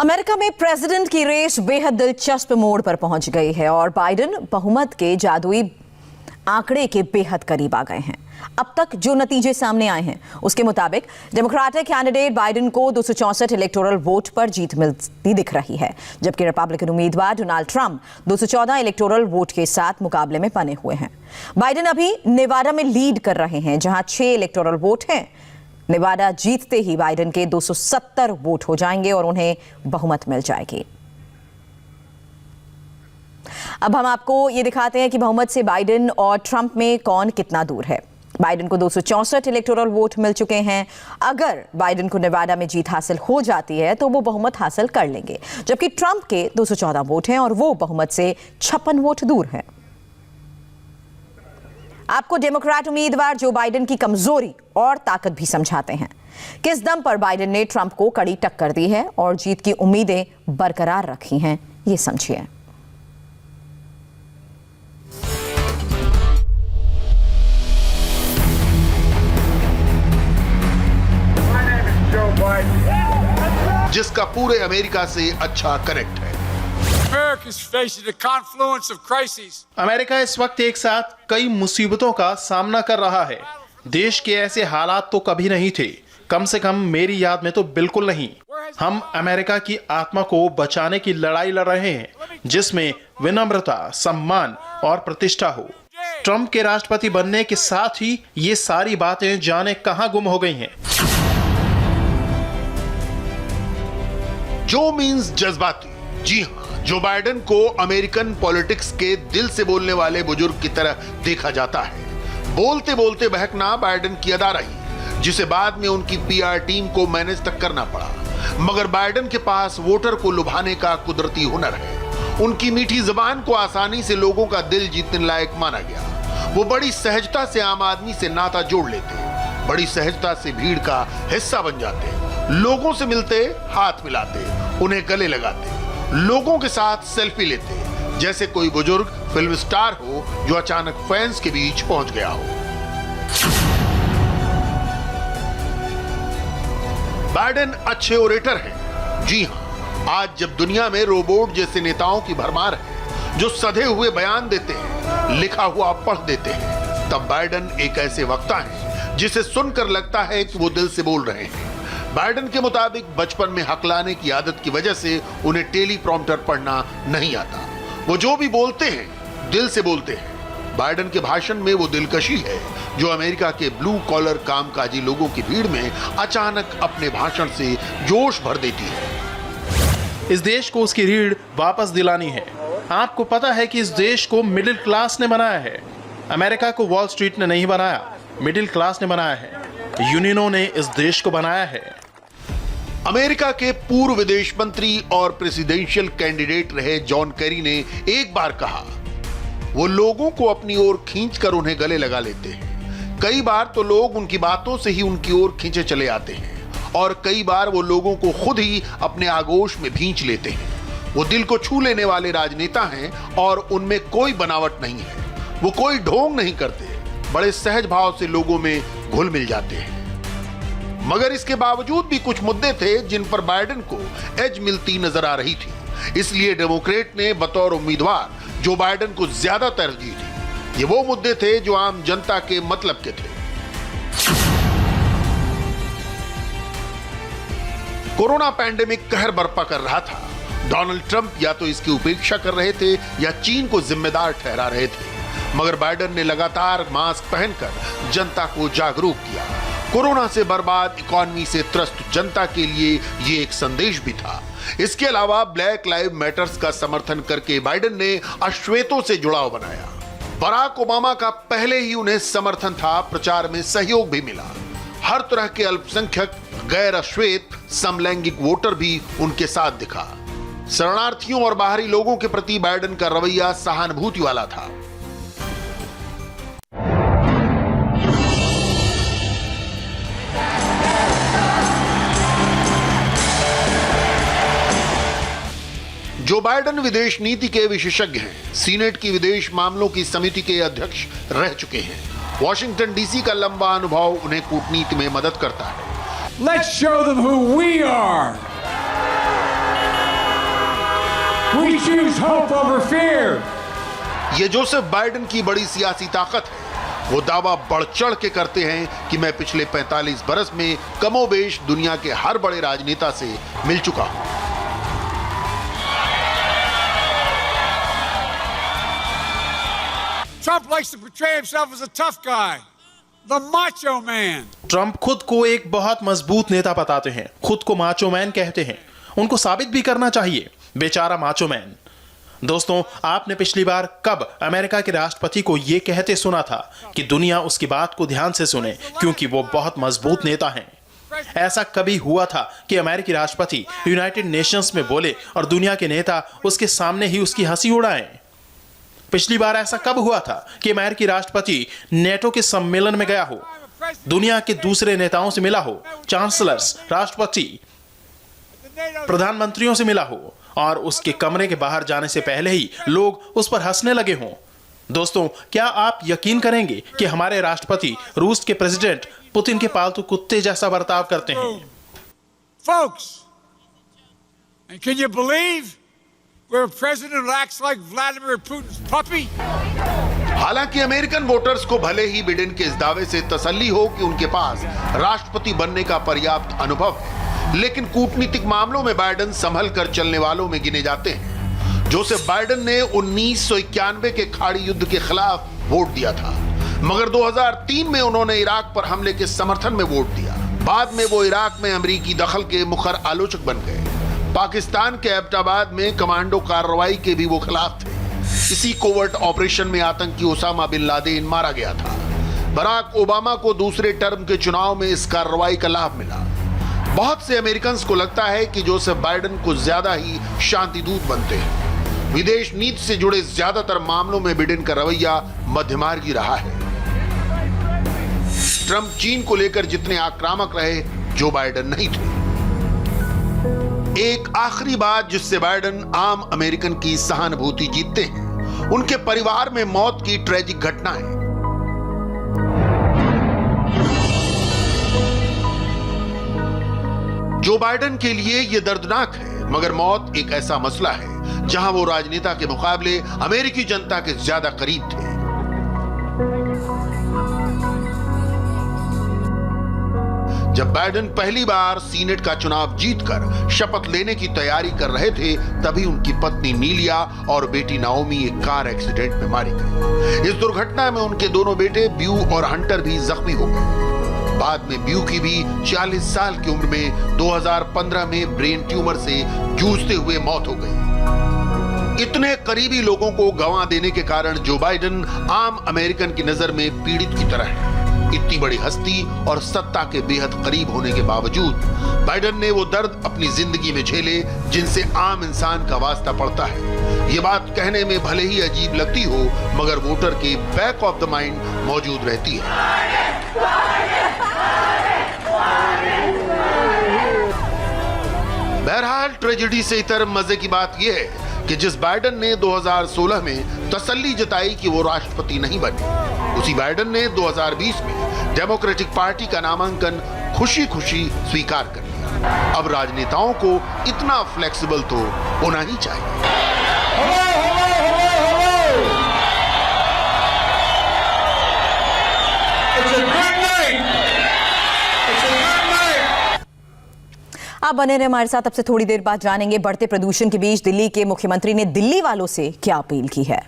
America में president की race बेहद दिलचस्प मोड़ पर पहुंच गई है और बाइडेन बहुमत के जादुई आंकड़े के बेहद करीब आ गए हैं। अब तक जो नतीजे सामने आए हैं उसके मुताबिक डेमोक्रेटिक कैंडिडेट बाइडेन को 264 इलेक्टोरल वोट पर जीत मिलती दिख रही है, जबकि रिपब्लिकन उम्मीदवार डोनाल्ड ट्रंप 214 इलेक्टोरल वोट के साथ मुकाबले में बने हुए हैं। बाइडेन अभी नेवाडा में लीड कर रहे हैं, जहां 6 इलेक्टोरल वोट हैं। नेवाडा जीतते ही बाइडेन के 270 वोट हो जाएंगे और उन्हें बहुमत मिल जाएगी। अब हम आपको ये दिखाते हैं कि बहुमत से बाइडेन और ट्रंप में कौन कितना दूर है। बाइडेन को 264 इलेक्टोरल वोट मिल चुके हैं। अगर बाइडेन को नेवाडा में जीत हासिल हो जाती है तो वो बहुमत हासिल कर लेंगे, जबकि ट्रंप के 214 वोट हैं और वो बहुमत से 56 वोट दूर हैं। आपको डेमोक्रेट उम्मीदवार जो बाइडेन की कमजोरी और ताकत भी समझाते हैं। किस दम पर बाइडेन ने ट्रंप को कड़ी टक्कर दी है और जीत की उम्मीदें बरकरार रखी हैं, ये समझिए। जिसका पूरे अमेरिका से अच्छा कनेक्ट है। अमेरिका इस वक्त एक साथ कई मुसीबतों का सामना कर रहा है। देश के ऐसे हालात तो कभी नहीं थे, कम से कम मेरी याद में तो बिल्कुल नहीं। हम अमेरिका की आत्मा को बचाने की लड़ाई लड़ रहे हैं, जिसमें विनम्रता, सम्मान और प्रतिष्ठा हो। ट्रंप के राष्ट्रपति बनने के साथ ही ये सारी बातें जाने कहां गुम हो गई हैं। जो मीन्स जज्बाती। जी हाँ, जो बाइडेन को अमेरिकन पॉलिटिक्स के दिल से बोलने वाले बुजुर्ग की तरह देखा जाता है। बोलते बोलते बहकना बाइडेन की अदा रही, जिसे बाद में उनकी पीआर टीम को मैनेज तक करना पड़ा। मगर बाइडेन के पास वोटर को लुभाने का कुदरती हुनर है। उनकी मीठी जुबान को आसानी से लोगों का दिल जीतने लायक माना गया। वो बड़ी सहजता से आम आदमी से नाता जोड़ लेते, बड़ी सहजता से भीड़ का हिस्सा बन जाते, लोगों से मिलते, हाथ मिलाते, उन्हें गले लगाते, लोगों के साथ सेल्फी लेते, जैसे कोई बुजुर्ग फिल्म स्टार हो जो अचानक फैंस के बीच पहुंच गया हो। बाइडेन अच्छे ओरेटर हैं। जी हां, आज जब दुनिया में रोबोट जैसे नेताओं की भरमार है जो सधे हुए बयान देते हैं, लिखा हुआ पढ़ देते हैं, तब बाइडेन एक ऐसे वक्ता हैं जिसे सुनकर लगता है कि वो दिल से बोल रहे हैं। बाइडेन के मुताबिक बचपन में हकलाने की आदत की वजह से उन्हें टेलीप्रॉम्प्टर पढ़ना नहीं आता। वो जो भी बोलते हैं दिल से बोलते हैं। बाइडेन के भाषण में वो दिलकशी है जो अमेरिका के ब्लू कॉलर कामकाजी लोगों की भीड़ में अचानक अपने भाषण से जोश भर देती है। इस देश को उसकी रीढ़ वापस दिलानी है। आपको पता है कि इस देश को मिडिल क्लास ने बनाया है। अमेरिका को वॉल स्ट्रीट ने नहीं बनाया, मिडिल क्लास ने बनाया है। यूनियनों ने इस देश को बनाया है। अमेरिका के पूर्व विदेश मंत्री और प्रेसिडेंशियल कैंडिडेट रहे जॉन कैरी ने एक बार कहा, वो लोगों को अपनी ओर खींचकर उन्हें गले लगा लेते हैं। कई बार तो लोग उनकी बातों से ही उनकी ओर खींचे चले आते हैं और कई बार वो लोगों को खुद ही अपने आगोश में भींच लेते हैं। वो दिल को छू लेने वाले राजनेता हैं और उनमें कोई बनावट नहीं है। वो कोई ढोंग नहीं करते, बड़े सहज भाव से लोगों में घुल मिल जाते हैं। मगर इसके बावजूद भी कुछ मुद्दे थे जिन पर बाइडेन को एज मिलती नजर आ रही थी। इसलिए डेमोक्रेट ने बतौर उम्मीदवार जो बाइडेन को ज्यादा तरजीह दी। ये वो मुद्दे थे जो आम जनता के मतलब के थे। कोरोना पैंडेमिक कहर बरपा कर रहा था। डोनाल्ड ट्रंप या तो इसकी उपेक्षा कर रहे थे या चीन को जिम्मेदार ठहरा रहे थे। मगर बाइडेन ने लगातार मास्क पहनकर जनता को जागरूक किया। कोरोना से बर्बाद इकोनॉमी से त्रस्त जनता के लिए ये एक संदेश भी था। इसके अलावा ब्लैक लाइव मैटर्स का समर्थन करके बाइडेन ने अश्वेतों से जुड़ाव बनाया। बराक ओबामा का पहले ही उन्हें समर्थन था, प्रचार में सहयोग भी मिला। हर तरह के अल्पसंख्यक, गैर अश्वेत, समलैंगिक वोटर भी उनके साथ दिखा। शरणार्थियों और बाहरी लोगों के प्रति बाइडेन का रवैया सहानुभूति वाला था। जो बाइडेन विदेश नीति के विशेषज्ञ हैं, सीनेट की विदेश मामलों की समिति के अध्यक्ष रह चुके हैं। वॉशिंगटन डीसी का लंबा अनुभव उन्हें कूटनीति में मदद करता है। Let's show them who we are. We choose hope over fear. ये जोसेफ बाइडेन की बड़ी सियासी ताकत है। वो दावा बढ़ चढ़ के करते हैं कि मैं पिछले 45 बरस में कमोबेश दुनिया के हर बड़े राजनेता से मिल चुका हूं। Trump likes to portray himself as a tough guy, the macho man. Trump खुद को एक बहुत मजबूत नेता बताते हैं, खुद को माचो मैन कहते हैं। उनको साबित भी करना चाहिए, बेचारा माचो मैन। दोस्तों, आपने पिछली बार कब अमेरिका के राष्ट्रपति को यह कहते सुना था कि दुनिया उसकी बात को ध्यान से सुने क्योंकि वो बहुत मजबूत नेता हैं? ऐसा कभी हुआ था कि अमेरिकी राष्ट्रपति यूनाइटेड नेशंस में बोले और दुनिया के नेता उसके सामने ही उसकी हंसी उड़ाएं? पिछली बार ऐसा कब हुआ था कि अमेरिकी राष्ट्रपति नेटो के सम्मेलन में गया हो, दुनिया के दूसरे नेताओं से मिला हो, चांसलर्स, राष्ट्रपति, प्रधानमंत्रियों से मिला हो और उसके कमरे के बाहर जाने से पहले ही लोग उस पर हंसने लगे हों? दोस्तों, क्या आप यकीन करेंगे कि हमारे राष्ट्रपति रूस के प्रेसिडेंट पुतिन के पालतू कुत्ते जैसा बर्ताव करते हैं? Folks, and can you believe we're a president who acts like Vladimir Putin's puppy? हालांकि अमेरिकन वोटर्स को भले ही बिडेन के इस दावे से तसल्ली हो कि उनके पास राष्ट्रपति बनने का पर्याप्त अनुभव है, लेकिन कूटनीतिक मामलों में बाइडेन संभल कर चलने वालों में गिने जाते हैं। जोसेफ बाइडेन ने 1991 के खाड़ी युद्ध के खिलाफ वोट दिया था, मगर 2003 में उन्होंने इराक पर हमले के समर्थन में वोट दिया। बाद में वो इराक में अमेरिकी दखल के मुखर आलोचक बन गए। पाकिस्तान के एबटाबाद में कमांडो कार्रवाई के भी वो खिलाफ थे। इसी कोवर्ट ऑपरेशन में आतंकी ओसामा बिन लादेन मारा गया था। बराक ओबामा को दूसरे टर्म के चुनाव में इस कार्रवाई का लाभ मिला। बहुत से अमेरिकन को लगता है कि जोसेफ बाइडेन कुछ ज्यादा ही शांति दूत बनते हैं। विदेश नीति से जुड़े ज्यादातर मामलों में बिडेन का रवैया मध्यमार्गी रहा है। ट्रंप चीन को लेकर जितने आक्रामक रहे, जो बाइडेन नहीं थे। एक आखिरी बात जिससे बाइडेन आम अमेरिकन की सहानुभूति जीतते हैं, उनके परिवार में मौत की ट्रेजिक घटनाएं। जो बाइडेन के लिए यह दर्दनाक है, मगर मौत एक ऐसा मसला है जहां वो राजनेता के मुकाबले अमेरिकी जनता के ज्यादा करीब थे। जब बाइडेन पहली बार सीनेट का चुनाव जीतकर शपथ लेने की तैयारी कर रहे थे, तभी उनकी पत्नी नीलिया और बेटी नाओमी एक कार एक्सीडेंट में मारी गई। इस दुर्घटना में उनके दोनों बेटे ब्यू और हंटर भी जख्मी हो गए। बाद में ब्यू की भी 40 साल की उम्र में 2015 में ब्रेन ट्यूमर से जूझते हुए मौत हो गई। इतने करीबी लोगों को गंवा देने के कारण जो बाइडेन आम अमेरिकन की नजर में पीड़ित की तरह है। इतनी बड़ी हस्ती और सत्ता के बेहद करीब होने के बावजूद बाइडेन ने वो दर्द अपनी जिंदगी में झेले जिनसे आम इंसान का वास्ता पड़ता है। ये बात कहने में भले ही अजीब लगती हो, मगर वोटर के बैक ऑफ द माइंड मौजूद रहती है। बहरहाल ट्रेजेडी से इतर मजे की बात यह है कि जिस बाइडेन ने 2016 में तसल्ली जताई कि वो राष्ट्रपति नहीं बने, उसी बाइडेन ने 2020 में डेमोक्रेटिक पार्टी का नामांकन खुशी खुशी स्वीकार कर लिया। अब राजनेताओं को इतना फ्लेक्सिबल तो होना ही चाहिए। आप बने रहे हमारे साथ। अब से थोड़ी देर बाद जानेंगे बढ़ते प्रदूषण के बीच दिल्ली के मुख्यमंत्री ने दिल्ली वालों से क्या अपील की है।